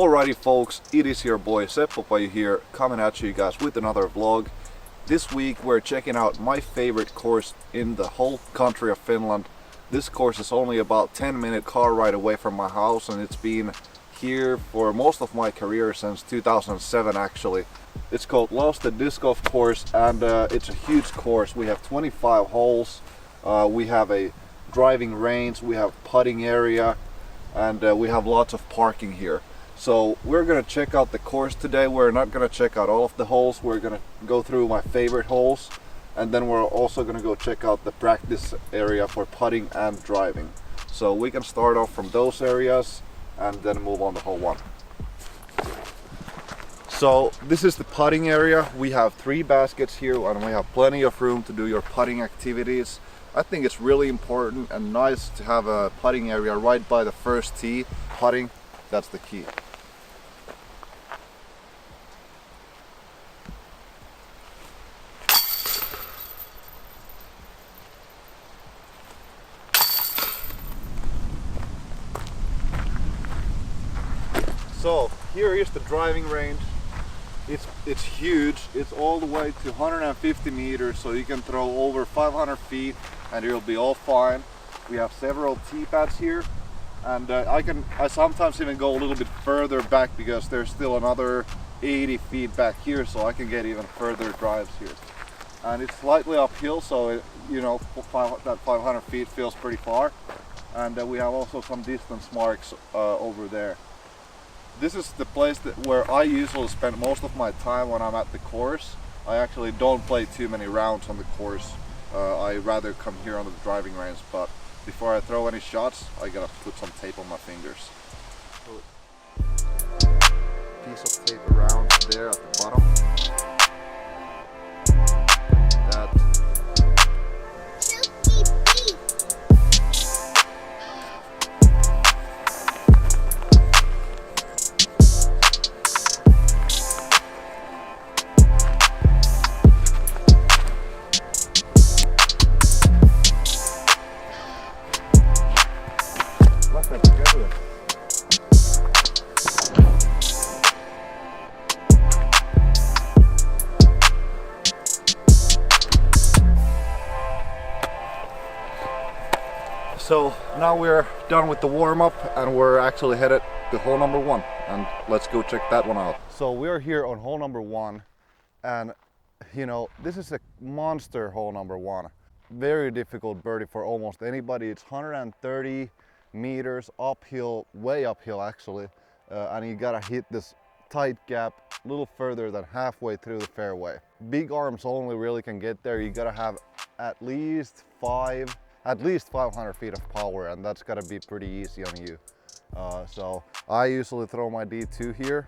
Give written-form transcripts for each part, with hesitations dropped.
Alrighty folks, it is your boy Seppo Paju here, coming at you guys with another vlog. This week we're checking out my favorite course in the whole country of Finland. This course is only about 10-minute car ride away from my house, and it's been here for most of my career since 2007 actually. It's called Lost Disc Golf Course, and it's a huge course. We have 25 holes, we have a driving range, we have putting area, and we have lots of parking here. So we're gonna check out the course today. We're not gonna check out all of the holes. We're gonna go through my favorite holes, and then we're also gonna go check out the practice area for putting and driving. So we can start off from those areas and then move on to hole one. So this is the putting area. We have 3 baskets here, and we have plenty of room to do your putting activities. I think it's really important and nice to have a putting area right by the first tee. Putting, that's the key. So here is the driving range. It's huge. It's all the way to 150 meters, so you can throw over 500 feet and it'll be all fine. We have several tee pads here, and I sometimes even go a little bit further back because there's still another 80 feet back here, so I can get even further drives here. And it's slightly uphill, so that 500 feet feels pretty far. And we have also some distance marks over there. This is the place where I usually spend most of my time when I'm at the course. I actually don't play too many rounds on the course. I rather come here on the driving range, but before I throw any shots, I gotta put some tape on my fingers. Piece of tape around there at the bottom. So now we're done with the warm-up and we're actually headed to hole number 1, and let's go check that one out. So we're here on hole number 1, and this is a monster hole number 1. Very difficult birdie for almost anybody. It's 130 meters uphill, way uphill actually, and you gotta hit this tight gap a little further than halfway through the fairway. Big arms only really can get there. You gotta have at least 500 feet of power, and that's gotta be pretty easy on you. So I usually throw my D2 here.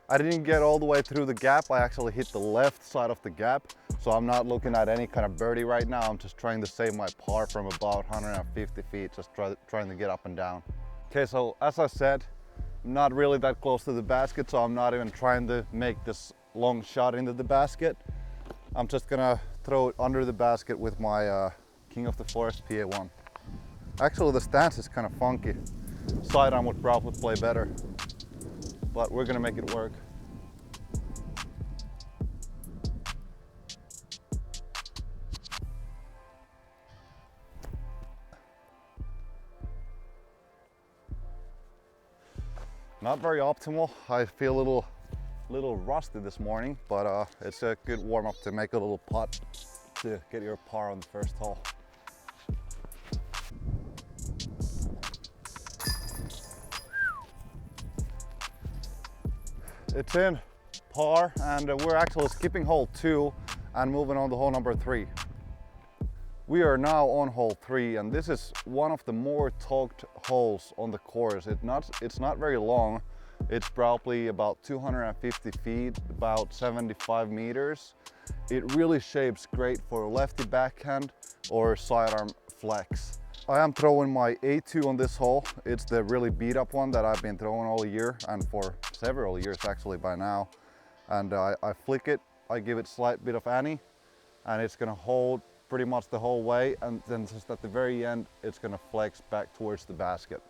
I didn't get all the way through the gap. I actually hit the left side of the gap, so I'm not looking at any kind of birdie right now. I'm just trying to save my par from about 150 feet, just trying to get up and down. Okay, so as I said, not really that close to the basket, so I'm not even trying to make this long shot into the basket. I'm just gonna throw it under the basket with my King of the Forest PA1. Actually, the stance is kind of funky. Sidearm would probably play better, but we're gonna make it work. Not very optimal. I feel a little rusty this morning, but it's a good warm-up to make a little putt to get your par on the first hole. It's in par, and we're actually skipping hole 2 and moving on to hole number 3. We are now on hole 3, and this is one of the more talked holes on the course. It's not very long. It's probably about 250 feet, about 75 meters. It really shapes great for lefty backhand or sidearm flex. I am throwing my A2 on this hole. It's the really beat up one that I've been throwing all year, and for several years actually by now. And I flick it, I give it a slight bit of ante, and it's gonna hold pretty much the whole way, and then just at the very end it's gonna flex back towards the basket.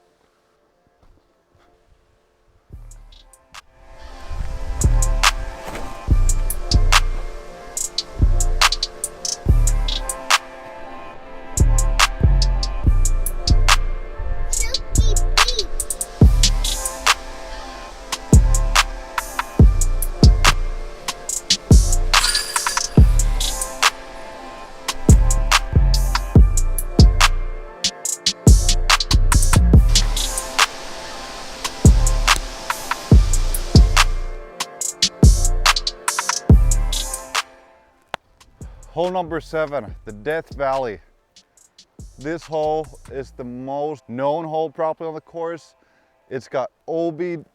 Hole number 7, the Death Valley. This hole is the most known hole probably on the course. It's got OB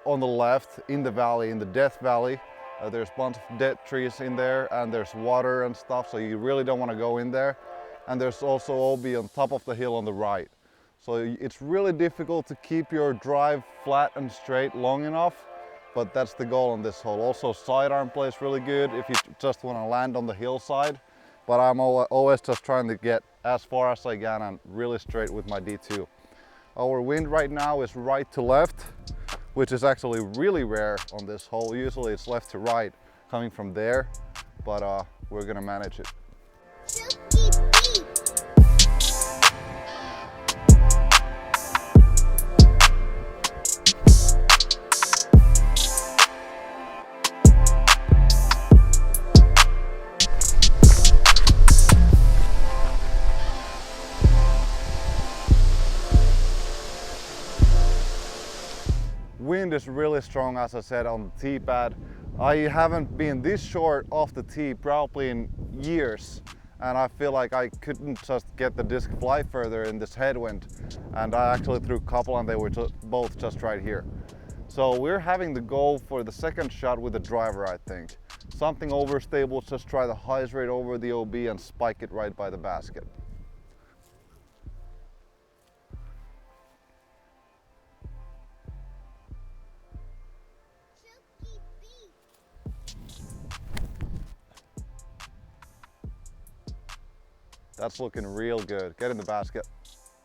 on the left in the valley, in the Death Valley. There's a bunch of dead trees in there and there's water and stuff, so you really don't want to go in there. And there's also OB on top of the hill on the right. So it's really difficult to keep your drive flat and straight long enough, but that's the goal on this hole. Also sidearm plays really good if you just want to land on the hillside, but I'm always just trying to get as far as I can and really straight with my D2. Our wind right now is right to left, which is actually really rare on this hole. Usually it's left to right coming from there, but we're gonna manage it. Wind is really strong, as I said, on the tee pad. I haven't been this short off the tee probably in years, and I feel like I couldn't just get the disc fly further in this headwind, and I actually threw a couple and they were both just right here. So we're having the goal for the second shot with the driver, I think. Something overstable, just try the highest rate over the OB and spike it right by the basket. That's looking real good. Get in the basket.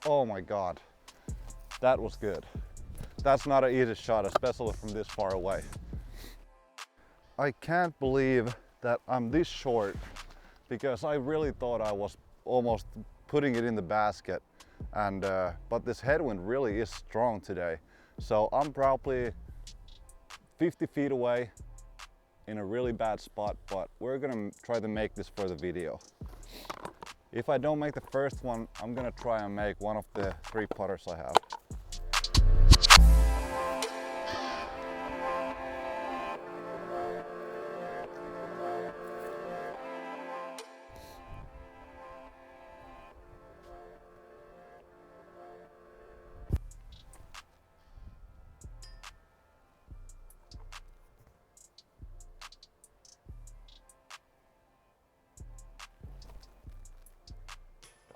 Oh my God, that was good. That's not an easy shot, especially from this far away. I can't believe that I'm this short, because I really thought I was almost putting it in the basket, and but this headwind really is strong today. So I'm probably 50 feet away in a really bad spot, but we're gonna try to make this for the video. If I don't make the first one, I'm gonna try and make one of the 3 putters I have.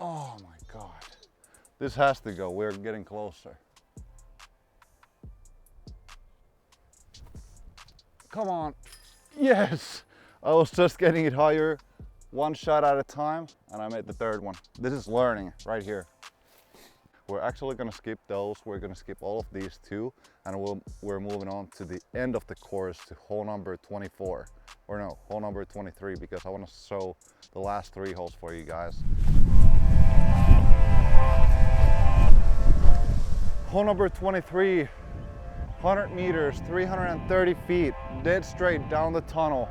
Oh my God. This has to go, we're getting closer. Come on, yes! I was just getting it higher, one shot at a time, and I made the third one. This is learning right here. We're actually gonna skip those, we're gonna skip all of these 2, and we're moving on to the end of the course, to hole number 24. Or no, hole number 23, because I wanna show the last 3 holes for you guys. Hole number 23, 100 meters, 330 feet, dead straight down the tunnel.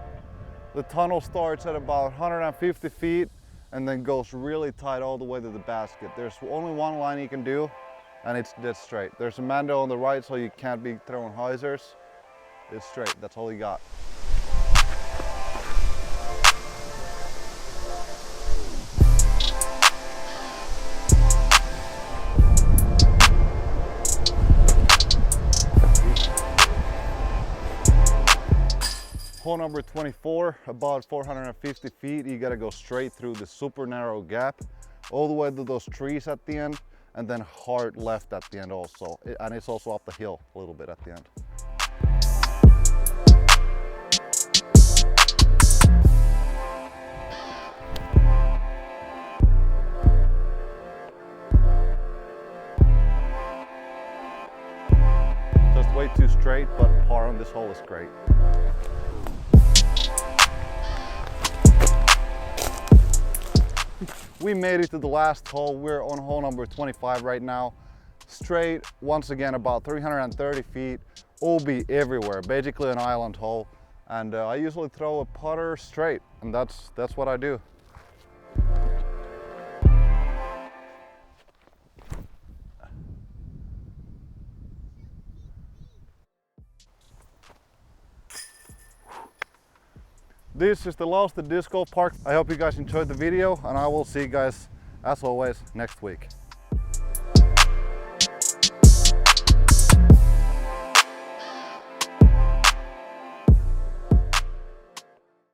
The tunnel starts at about 150 feet and then goes really tight all the way to the basket. There's only one line you can do, and it's dead straight. There's a Mando on the right, so you can't be throwing hyzers. It's straight, that's all you got. Hole number 24, about 450 feet. You gotta go straight through the super narrow gap, all the way to those trees at the end, and then hard left at the end also. And it's also up the hill a little bit at the end. great, but par on this hole is great. We made it to the last hole. We're on hole number 25 right now. Straight, once again, about 330 feet, OB everywhere, basically an island hole. And I usually throw a putter straight, and that's what I do. This is the Lost Disc Golf Park. I hope you guys enjoyed the video, and I will see you guys, as always, next week.